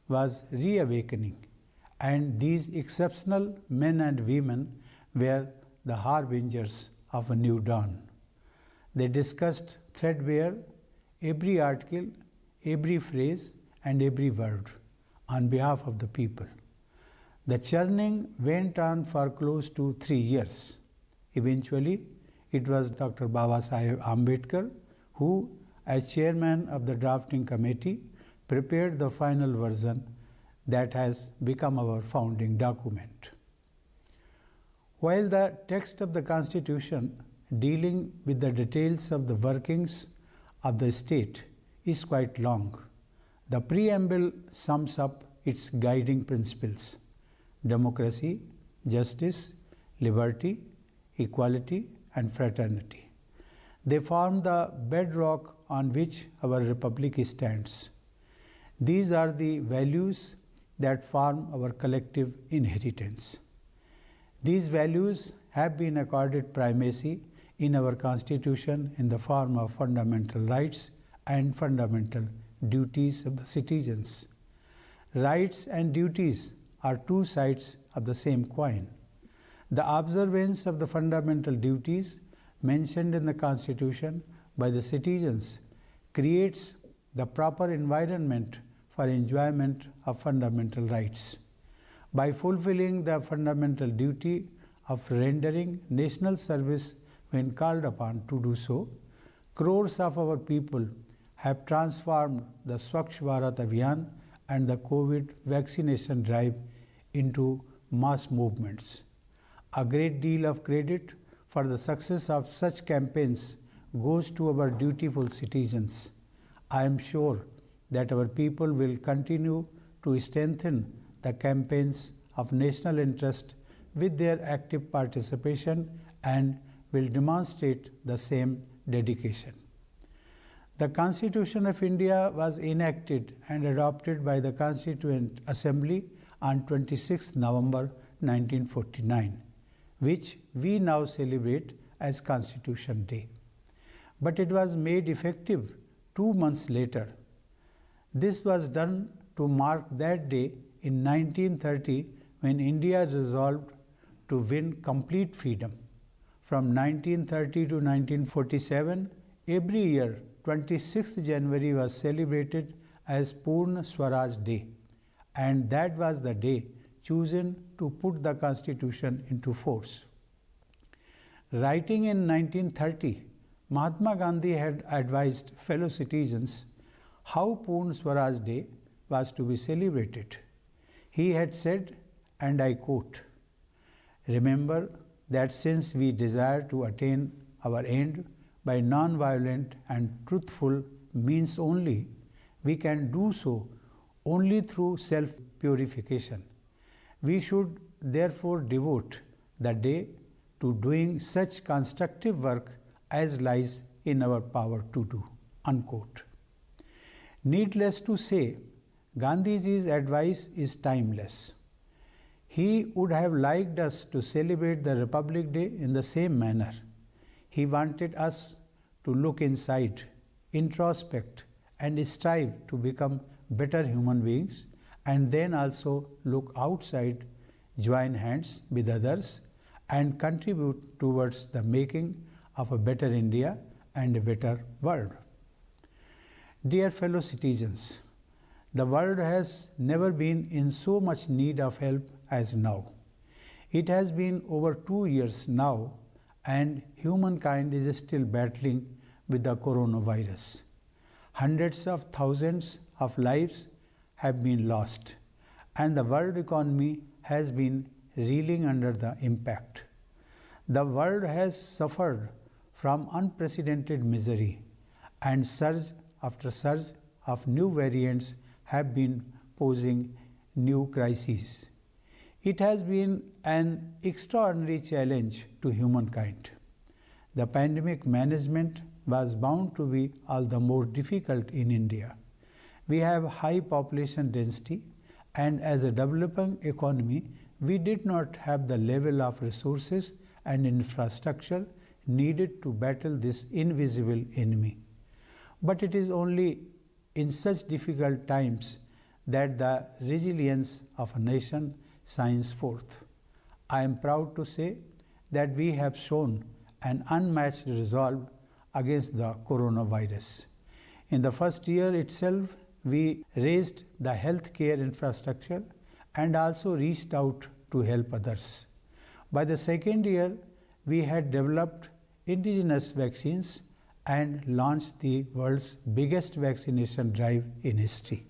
was reawakening, and these exceptional men and women were the harbingers of a new dawn. They discussed threadbare every article, every phrase, and every word on behalf of the people. The churning went on for close to 3 years. Eventually, it was Dr. Baba Saheb Ambedkar who, as chairman of the drafting committee, prepared the final version that has become our founding document. While the text of the Constitution dealing with the details of the workings of the state is quite long, the preamble sums up its guiding principles: democracy, justice, liberty, equality, and fraternity. They form the bedrock on which our republic stands. These are the values that form our collective inheritance. These values have been accorded primacy in our Constitution in the form of fundamental rights and fundamental duties of the citizens. Rights and duties are two sides of the same coin. The observance of the fundamental duties mentioned in the Constitution by the citizens creates the proper environment for enjoyment of fundamental rights. By fulfilling the fundamental duty of rendering national service when called upon to do so, crores of our people have transformed the Swachh Bharat Abhiyan and the COVID vaccination drive into mass movements. A great deal of credit for the success of such campaigns goes to our dutiful citizens. I am sure that our people will continue to strengthen the campaigns of national interest with their active participation and will demonstrate the same dedication. The Constitution of India was enacted and adopted by the Constituent Assembly on 26 November 1949, which we now celebrate as Constitution Day. But it was made effective 2 months later. This was done to mark that day in 1930 when India resolved to win complete freedom. From 1930 to 1947, every year 26th January was celebrated as Purna Swaraj Day, and that was the day chosen to put the Constitution into force. Writing in 1930, Mahatma Gandhi had advised fellow citizens how Purna Swaraj Day was to be celebrated. He had said, and I quote, "Remember that since we desire to attain our end by non-violent and truthful means only, we can do so only through self-purification. We should therefore devote the day to doing such constructive work as lies in our power to do." Unquote. Needless to say, Gandhiji's advice is timeless. He would have liked us to celebrate the Republic Day in the same manner. He wanted us to look inside, introspect, and strive to become better human beings, and then also look outside, join hands with others, and contribute towards the making of a better India and a better world. Dear fellow citizens, the world has never been in so much need of help as now. It has been over 2 years now, and humankind is still battling with the coronavirus. Hundreds of thousands of lives have been lost, and the world economy has been reeling under the impact. The world has suffered from unprecedented misery, and surge after surge of new variants have been posing new crises. It has been an extraordinary challenge to humankind. The pandemic management was bound to be all the more difficult in India. We have high population density, and as a developing economy, we did not have the level of resources and infrastructure needed to battle this invisible enemy. But it is only in such difficult times that the resilience of a nation shines forth. I am proud to say that we have shown an unmatched resolve against the coronavirus. In the first year itself, we raised the healthcare infrastructure and also reached out to help others. By the second year, we had developed indigenous vaccines and launched the world's biggest vaccination drive in history.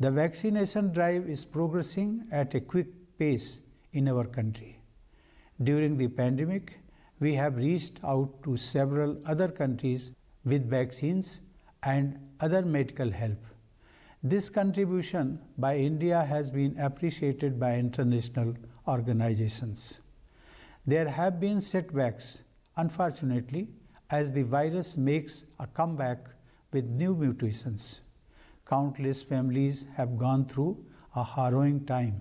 The vaccination drive is progressing at a quick pace in our country. During the pandemic, we have reached out to several other countries with vaccines and other medical help. This contribution by India has been appreciated by international organizations. There have been setbacks, unfortunately, as the virus makes a comeback with new mutations. Countless families have gone through a harrowing time.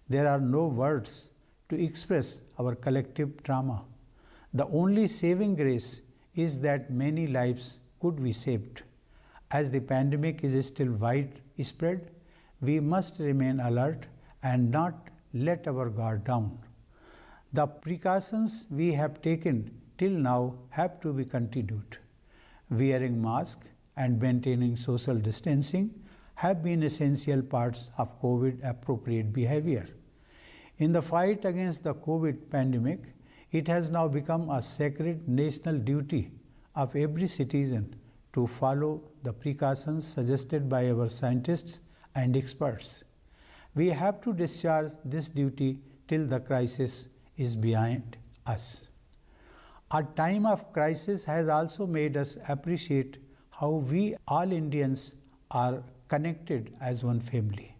There are no words to express our collective trauma. The only saving grace is that many lives could be saved. As the pandemic is still widespread, we must remain alert and not let our guard down. The precautions we have taken till now have to be continued. Wearing masks and maintaining social distancing have been essential parts of COVID-appropriate behavior. In the fight against the COVID pandemic, it has now become a sacred national duty of every citizen to follow the precautions suggested by our scientists and experts. We have to discharge this duty till the crisis is behind us. A time of crisis has also made us appreciate how we all Indians are connected as one family.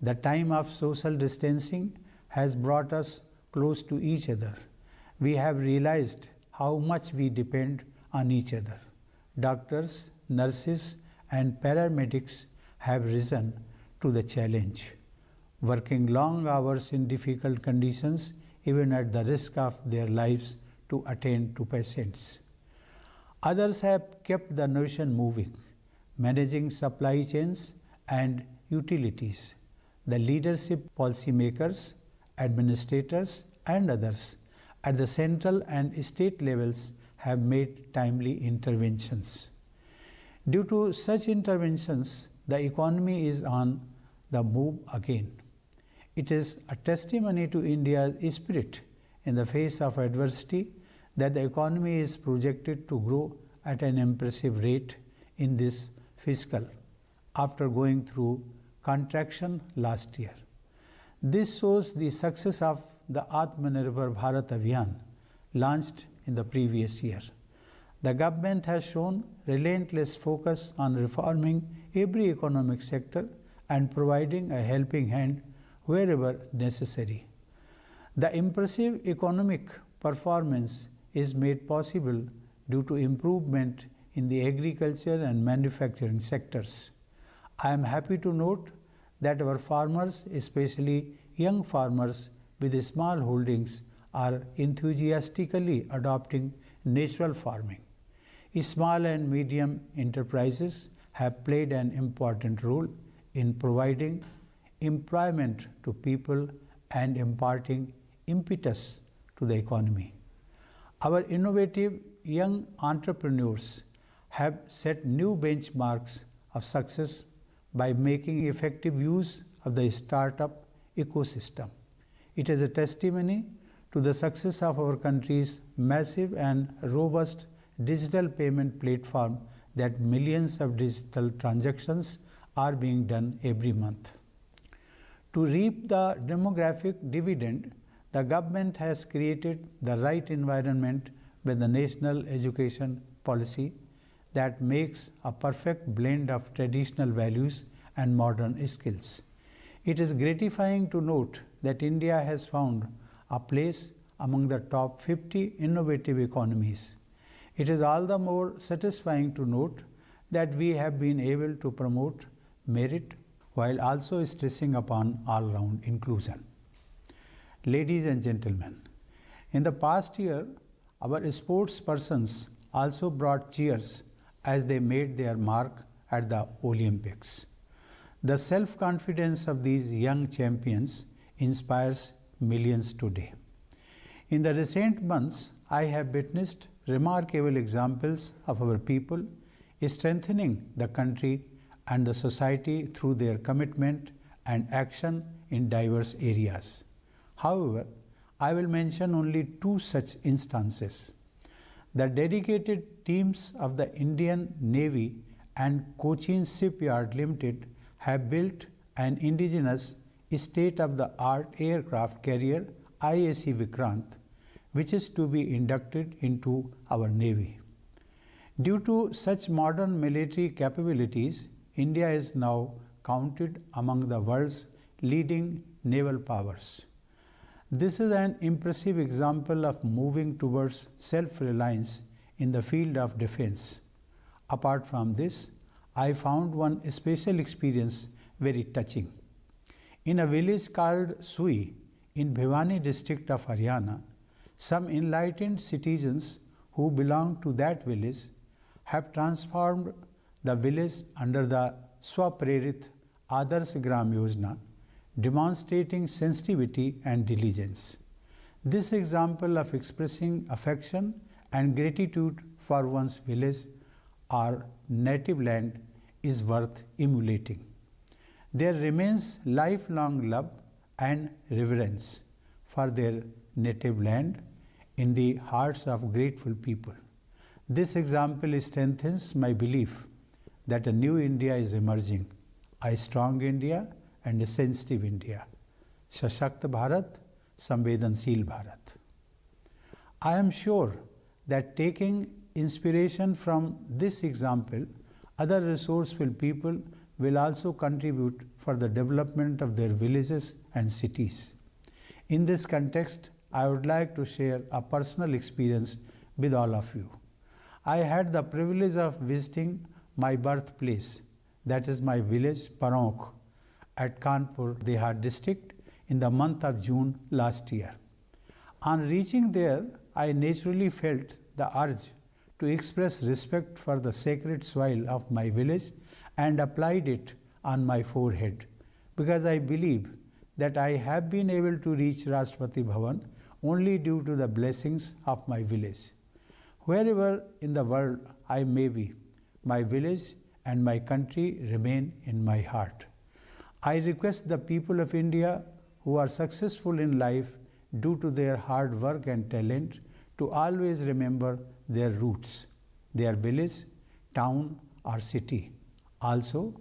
The time of social distancing has brought us close to each other. We have realized how much we depend on each other. Doctors, nurses, and paramedics have risen to the challenge, working long hours in difficult conditions, even at the risk of their lives, to attend to patients. Others have kept the nation moving, managing supply chains and utilities. The leadership, policymakers, administrators, and others at the central and state levels have made timely interventions. Due to such interventions, the economy is on the move again. It is a testimony to India's spirit in the face of adversity that the economy is projected to grow at an impressive rate in this fiscal after going through contraction last year. This shows the success of the Atmanirbhar Bharat Abhiyan launched in the previous year. The government has shown relentless focus on reforming every economic sector and providing a helping hand wherever necessary. The impressive economic performance is made possible due to improvement in the agriculture and manufacturing sectors. I am happy to note that our farmers, especially young farmers with small holdings, are enthusiastically adopting natural farming. Small and medium enterprises have played an important role in providing employment to people and imparting impetus to the economy. Our innovative young entrepreneurs have set new benchmarks of success by making effective use of the startup ecosystem. It is a testimony to the success of our country's massive and robust digital payment platform that millions of digital transactions are being done every month. To reap the demographic dividend, the government has created the right environment with the national education policy that makes a perfect blend of traditional values and modern skills. It is gratifying to note that India has found a place among the top 50 innovative economies. It is all the more satisfying to note that we have been able to promote merit while also stressing upon all-round inclusion. Ladies and gentlemen, in the past year, our sports persons also brought cheers as they made their mark at the Olympics. The self-confidence of these young champions inspires millions today. In the recent months, I have witnessed remarkable examples of our people strengthening the country and the society through their commitment and action in diverse areas. However, I will mention only two such instances. The dedicated teams of the Indian Navy and Cochin Shipyard Limited have built an indigenous state-of-the-art aircraft carrier IAC Vikrant, which is to be inducted into our Navy. Due to such modern military capabilities, India is now counted among the world's leading naval powers. This is an impressive example of moving towards self-reliance in the field of defense. Apart from this, I found one special experience very touching. In a village called Sui in Bhiwani district of Haryana, some enlightened citizens who belong to that village have transformed the village under the Swaprerit Adarsh Gram Yojana, demonstrating sensitivity and diligence. This example of expressing affection and gratitude for one's village or native land is worth emulating. There remains lifelong love and reverence for their native land in the hearts of grateful people. This example strengthens my belief that a new India is emerging, a strong India and a sensitive India. Sashakt Bharat, Samvedansheel Bharat. I am sure that taking inspiration from this example, other resourceful people will also contribute for the development of their villages and cities. In this context, I would like to share a personal experience with all of you. I had the privilege of visiting my birthplace, that is my village Paronk at Kanpur, Dehat district in the month of June last year. On reaching there, I naturally felt the urge to express respect for the sacred soil of my village and applied it on my forehead, because I believe that I have been able to reach Rashtrapati Bhavan only due to the blessings of my village. Wherever in the world I may be, my village and my country remain in my heart. I request the people of India who are successful in life due to their hard work and talent to always remember their roots, their village, town or city. Also,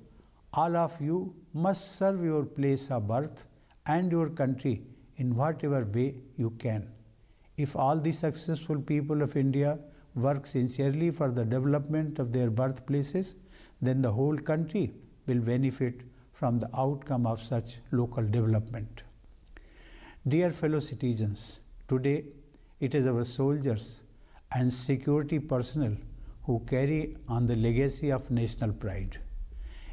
all of you must serve your place of birth and your country in whatever way you can. If all the successful people of India work sincerely for the development of their birthplaces, then the whole country will benefit from the outcome of such local development. Dear fellow citizens, today it is our soldiers and security personnel who carry on the legacy of national pride.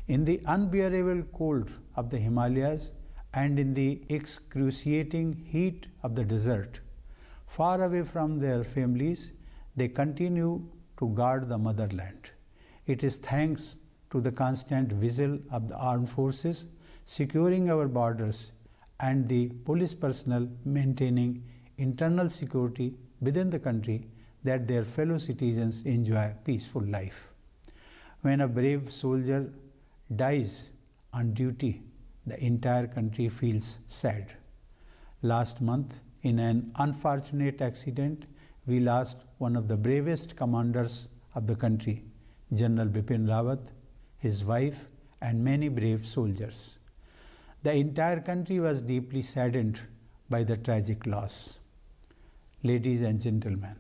In the unbearable cold of the Himalayas and in the excruciating heat of the desert, far away from their families, they continue to guard the motherland. It is thanks to the constant vigil of the armed forces securing our borders and the police personnel maintaining internal security within the country that their fellow citizens enjoy peaceful life. When a brave soldier dies on duty, the entire country feels sad. Last month, in an unfortunate accident, we lost one of the bravest commanders of the country, General Bipin Rawat, his wife, and many brave soldiers. The entire country was deeply saddened by the tragic loss. Ladies and gentlemen,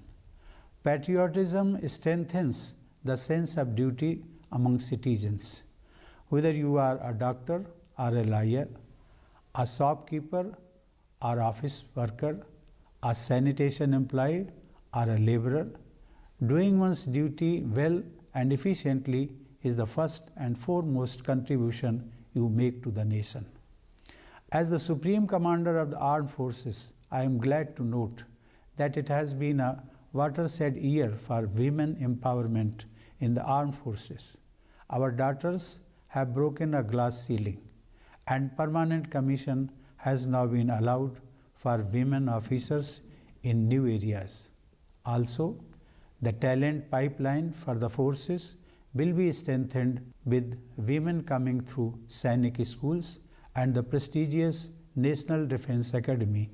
patriotism strengthens the sense of duty among citizens. Whether you are a doctor or a lawyer, a shopkeeper or office worker, a sanitation employee or a laborer, doing one's duty well and efficiently is the first and foremost contribution you make to the nation. As the Supreme Commander of the Armed Forces, I am glad to note that it has been a watershed year for women empowerment in the armed forces. Our daughters have broken a glass ceiling, and permanent commission has now been allowed for women officers in new areas. Also, the talent pipeline for the forces will be strengthened with women coming through Sainik schools and the prestigious National Defence Academy.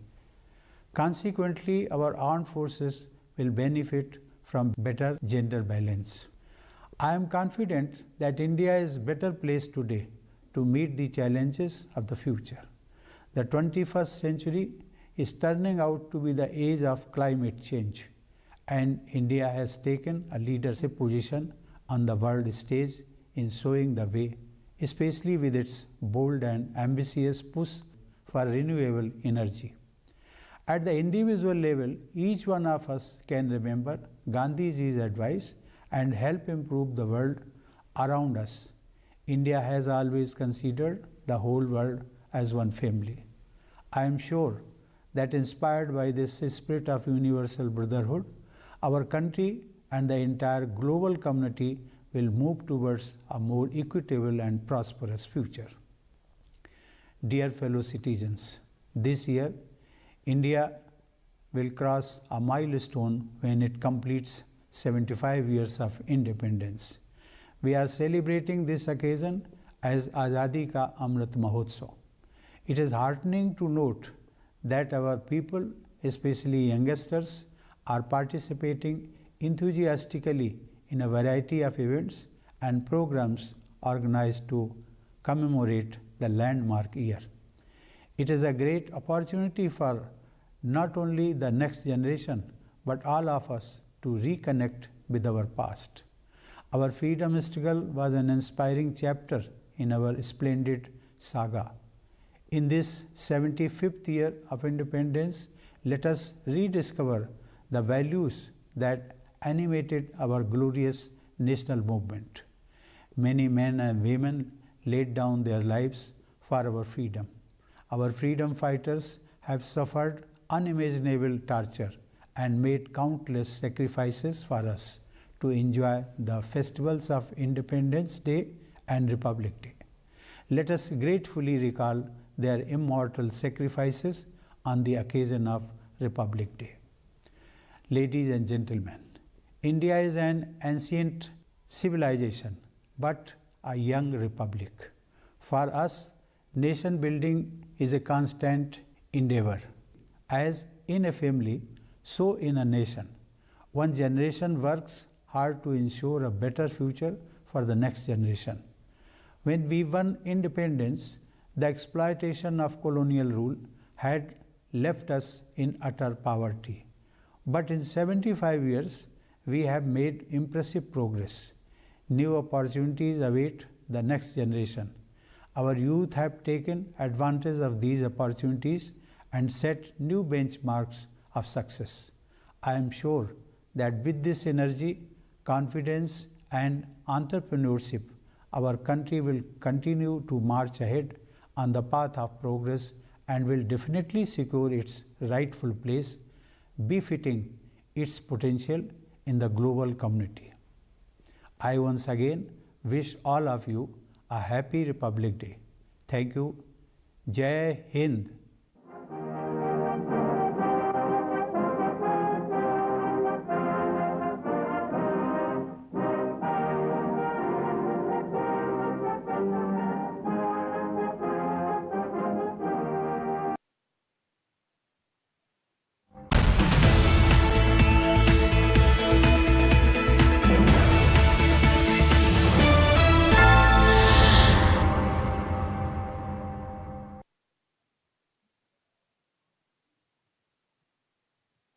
Consequently, our armed forces will benefit from better gender balance. I am confident that India is better placed today to meet the challenges of the future. The 21st century is turning out to be the age of climate change, and India has taken a leadership position on the world stage in showing the way, especially with its bold and ambitious push for renewable energy. At the individual level, each one of us can remember Gandhiji's advice and help improve the world around us. India has always considered the whole world as one family. I am sure that inspired by this spirit of universal brotherhood, our country and the entire global community will move towards a more equitable and prosperous future. Dear fellow citizens, this year, India will cross a milestone when it completes 75 years of independence. We are celebrating this occasion as Azadi Ka Amrit Mahotsav. It is heartening to note that our people, especially youngsters, are participating enthusiastically in a variety of events and programs organized to commemorate the landmark year. It is a great opportunity for not only the next generation but all of us to reconnect with our past. Our freedom struggle was an inspiring chapter in our splendid saga. In this 75th year of independence, let us rediscover the values that animated our glorious national movement. Many men and women laid down their lives for our freedom. Our freedom fighters have suffered unimaginable torture and made countless sacrifices for us to enjoy the festivals of Independence Day and Republic Day. Let us gratefully recall their immortal sacrifices on the occasion of Republic Day. Ladies and gentlemen, India is an ancient civilization but a young republic. For us, nation building is a constant endeavor. As in a family, so in a nation. One generation works hard to ensure a better future for the next generation. When we won independence, the exploitation of colonial rule had left us in utter poverty. But in 75 years, we have made impressive progress. New opportunities await the next generation. Our youth have taken advantage of these opportunities and set new benchmarks of success. I am sure that with this energy, confidence, and entrepreneurship, our country will continue to march ahead on the path of progress and will definitely secure its rightful place, befitting its potential in the global community. I once again wish all of you a happy Republic Day. Thank you. Jai Hind.